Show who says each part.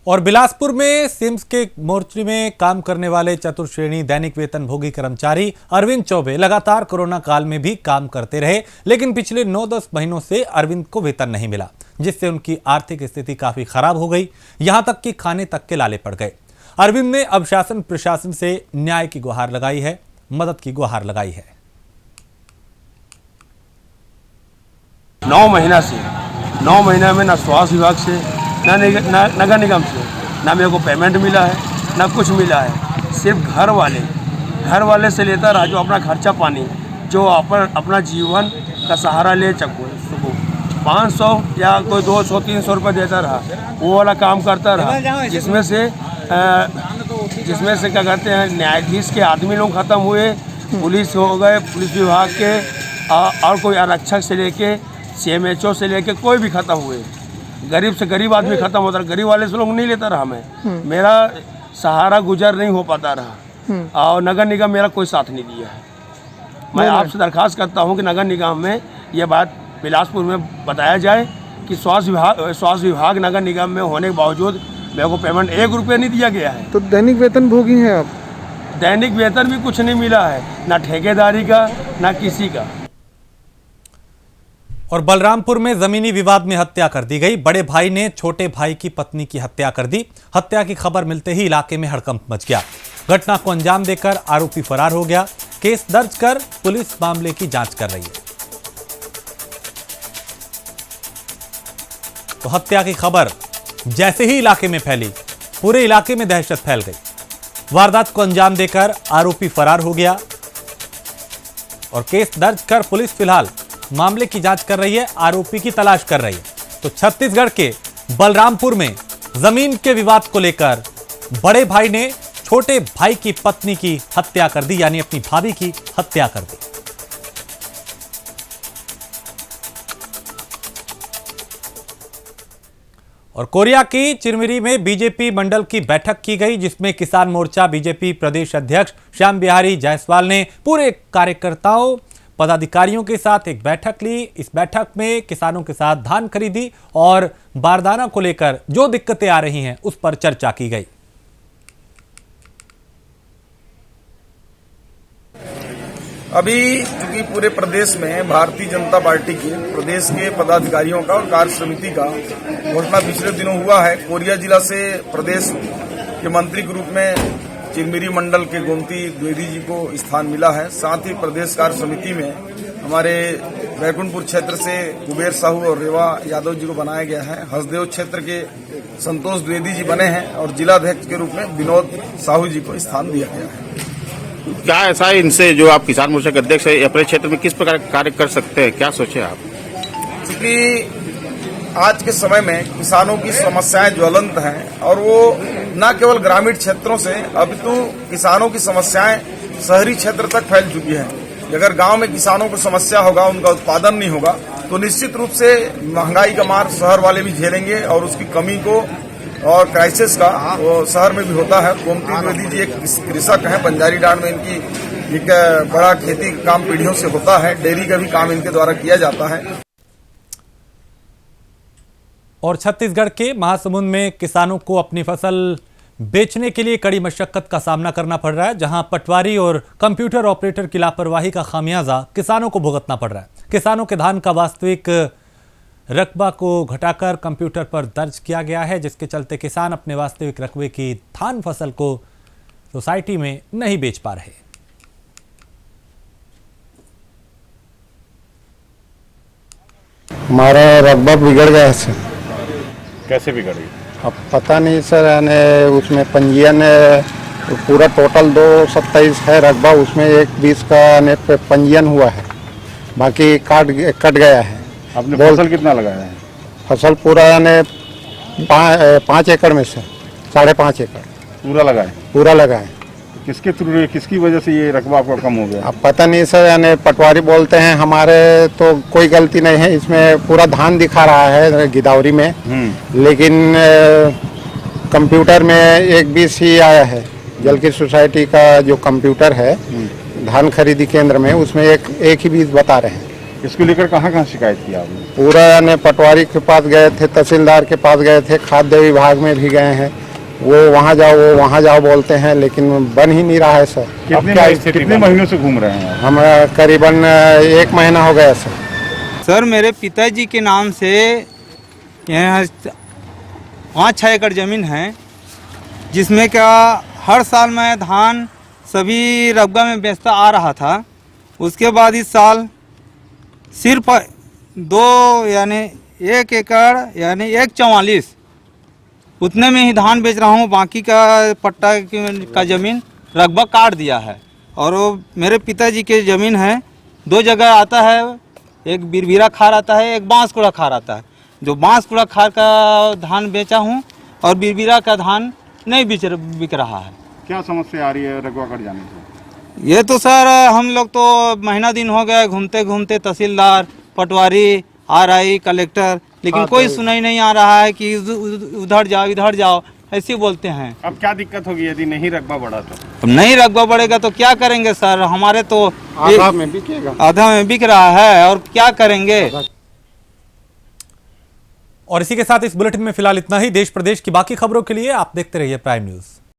Speaker 1: और बिलासपुर में सिम्स के मोर्चे में काम करने वाले चतुर्श्रेणी दैनिक वेतन भोगी कर्मचारी अरविंद चौबे लगातार कोरोना काल में भी काम करते रहे, लेकिन पिछले 9-10 महीनों से अरविंद को वेतन नहीं मिला, जिससे उनकी आर्थिक स्थिति काफी खराब हो गई। यहां तक कि खाने तक के लाले पड़ गए। अरविंद ने अब शासन प्रशासन से न्याय की गुहार लगाई है, मदद की गुहार लगाई है।
Speaker 2: 9 महीना में ना स्वास्थ्य विभाग से ना नगर निगम से ना मेरे को पेमेंट मिला है, ना कुछ मिला है। सिर्फ घर वाले से लेता रहा, जो अपना खर्चा पानी, जो अपना जीवन का सहारा ले सको, 500 या कोई 200-300 रुपये देता रहा, वो वाला काम करता रहा, जिसमें से क्या कहते हैं, न्यायाधीश के आदमी लोग ख़त्म हुए, पुलिस हो गए, पुलिस विभाग के और कोई आरक्षक से लेके CMHO से लेके कोई भी ख़त्म हुए। गरीब से गरीब आदमी खत्म होता रहा, गरीब वाले से लोग नहीं लेता रहा। मेरा सहारा गुजर नहीं हो पाता रहा और नगर निगम मेरा कोई साथ नहीं दिया है। मैं आपसे दरखास्त करता हूं कि नगर निगम में ये बात बिलासपुर में बताया जाए कि स्वास्थ्य विभाग नगर निगम में होने के बावजूद मेरे को पेमेंट 1 रुपये नहीं दिया गया है।
Speaker 3: तो दैनिक वेतन भोगी हैं आप?
Speaker 2: दैनिक वेतन भी कुछ नहीं मिला है, ना ठेकेदारी का ना किसी का।
Speaker 1: और बलरामपुर में जमीनी विवाद में हत्या कर दी गई। बड़े भाई ने छोटे भाई की पत्नी की हत्या कर दी। हत्या की खबर मिलते ही इलाके में हड़कंप मच गया। घटना को अंजाम देकर आरोपी फरार हो गया। केस दर्ज कर पुलिस मामले की जांच कर रही है। तो हत्या की खबर जैसे ही इलाके में फैली, पूरे इलाके में दहशत फैल गई। वारदात को अंजाम देकर आरोपी फरार हो गया और केस दर्ज कर पुलिस फिलहाल मामले की जांच कर रही है, आरोपी की तलाश कर रही है। तो छत्तीसगढ़ के बलरामपुर में जमीन के विवाद को लेकर बड़े भाई ने छोटे भाई की पत्नी की हत्या कर दी, यानी अपनी भाभी की हत्या कर दी। और कोरिया की चिरमिरी में बीजेपी मंडल की बैठक की गई, जिसमें किसान मोर्चा बीजेपी प्रदेश अध्यक्ष श्याम बिहारी जायसवाल ने पूरे कार्यकर्ताओं पदाधिकारियों के साथ एक बैठक ली। इस बैठक में किसानों के साथ धान खरीदी और बारदाना को लेकर जो दिक्कतें आ रही हैं उस पर चर्चा की गई।
Speaker 4: अभी चूंकि पूरे प्रदेश में भारतीय जनता पार्टी के प्रदेश के पदाधिकारियों का और कार्य समिति का घोषणा पिछले दिनों हुआ है। कोरिया जिला से प्रदेश के मंत्री के रूप में चिरमिरी मंडल के गोमती द्विवेदी जी को स्थान मिला है। साथ ही प्रदेश कार्य समिति में हमारे बैकुंठपुर क्षेत्र से कुबेर साहू और रेवा यादव जी को बनाया गया है। हसदेव क्षेत्र के संतोष द्विवेदी जी बने हैं और जिलाध्यक्ष के रूप में विनोद साहू जी को स्थान दिया गया है।
Speaker 5: क्या ऐसा है इनसे, जो आप किसान मोर्चा के अध्यक्ष है, अपने क्षेत्र में किस प्रकार कार्य कर सकते हैं, क्या सोचे आप?
Speaker 4: क्योंकि आज के समय में किसानों की समस्याएं ज्वलंत हैं और वो न केवल ग्रामीण क्षेत्रों से, अपितु किसानों की समस्याएं शहरी क्षेत्र तक फैल चुकी है। अगर गांव में किसानों को समस्या होगा, उनका उत्पादन नहीं होगा, तो निश्चित रूप से महंगाई का मार शहर वाले भी झेलेंगे और उसकी कमी को और क्राइसिस का वो शहर में भी होता है। गोमती द्विवेदी जी एक कृषक हैं, बंजारी डांड में इनकी एक बड़ा खेती का काम पीढ़ियों से होता है। डेयरी का भी काम इनके द्वारा किया जाता है।
Speaker 1: और छत्तीसगढ़ के महासमुंद में किसानों को अपनी फसल बेचने के लिए कड़ी मशक्कत का सामना करना पड़ रहा है, जहां पटवारी और कंप्यूटर ऑपरेटर की लापरवाही का खामियाजा किसानों को भुगतना पड़ रहा है। किसानों के धान का वास्तविक रकबा को घटाकर कंप्यूटर पर दर्ज किया गया है, जिसके चलते किसान अपने वास्तविक रकबे की धान फसल को सोसाइटी में नहीं बेच पा रहे।
Speaker 3: हमारा रकबा बिगड़ गया है सर।
Speaker 5: कैसे बिगड़ी?
Speaker 3: अब पता नहीं सर, यानी उसमें पंजीयन पूरा टोटल 227 है रकबा, उसमें 120 का पंजीयन हुआ है, बाकी कट गया है।
Speaker 5: आपने फसल कितना लगाया है?
Speaker 3: फसल पूरा यानी 5 एकड़ में से 5.5 एकड़ पूरा लगाए।
Speaker 5: किसके थ्रू, किसकी वजह से ये रकबा आपका कम हो गया?
Speaker 3: अब पता नहीं सर, यानी पटवारी बोलते हैं, हमारे तो कोई गलती नहीं है इसमें, पूरा धान दिखा रहा है गिदावरी में, लेकिन कंप्यूटर में 120 ही आया है। जल की सोसाइटी का जो कंप्यूटर है धान खरीदी केंद्र में, उसमें एक ही 20 बता रहे हैं।
Speaker 6: इसको लेकर कहाँ कहाँ शिकायत की आपने?
Speaker 3: पूरा यानी पटवारी के पास गए थे, तहसीलदार के पास गए थे, खाद्य विभाग में भी गए हैं। वो वहाँ जाओ बोलते हैं, लेकिन बन ही नहीं रहा है सर।
Speaker 6: कितने महीनों से घूम रहे हैं आप?
Speaker 3: हम करीबन 1 महीना हो गया सर।
Speaker 7: सर मेरे पिताजी के नाम से यहाँ 5-6 एकड़ ज़मीन है, जिसमें क्या हर साल मैं धान सभी रकबा में बेचता आ रहा था। उसके बाद इस साल सिर्फ 1 एकड़ यानी 1/44 उतने में ही धान बेच रहा हूँ। बाकी का पट्टा का ज़मीन रकबा काट दिया है। और वो मेरे पिताजी के ज़मीन है, 2 जगह आता है, एक बिरबिरा खार आता है, एक बांसकुड़ा खार आता है। जो बांसकुड़ा खार का धान बेचा हूँ और बिरबिरा का धान नहीं बिक रहा है।
Speaker 6: क्या समस्या आ रही है रकबा कट जाने से?
Speaker 7: ये तो सर हम लोग तो महीना दिन हो गया घूमते घूमते, तहसीलदार, पटवारी, RI, कलेक्टर, लेकिन कोई सुनाई नहीं आ रहा है कि उधर जाओ इधर जाओ, ऐसे बोलते हैं।
Speaker 6: अब क्या दिक्कत होगी यदि नहीं रकबा बढ़ा तो?
Speaker 7: अब नहीं रकबा बढ़ेगा तो क्या करेंगे सर? हमारे तो
Speaker 3: आधा में बिकेगा,
Speaker 7: आधा में बिक रहा है और क्या करेंगे।
Speaker 1: और इसी के साथ इस बुलेटिन में फिलहाल इतना ही। देश प्रदेश की बाकी खबरों के लिए आप देखते रहिए प्राइम न्यूज।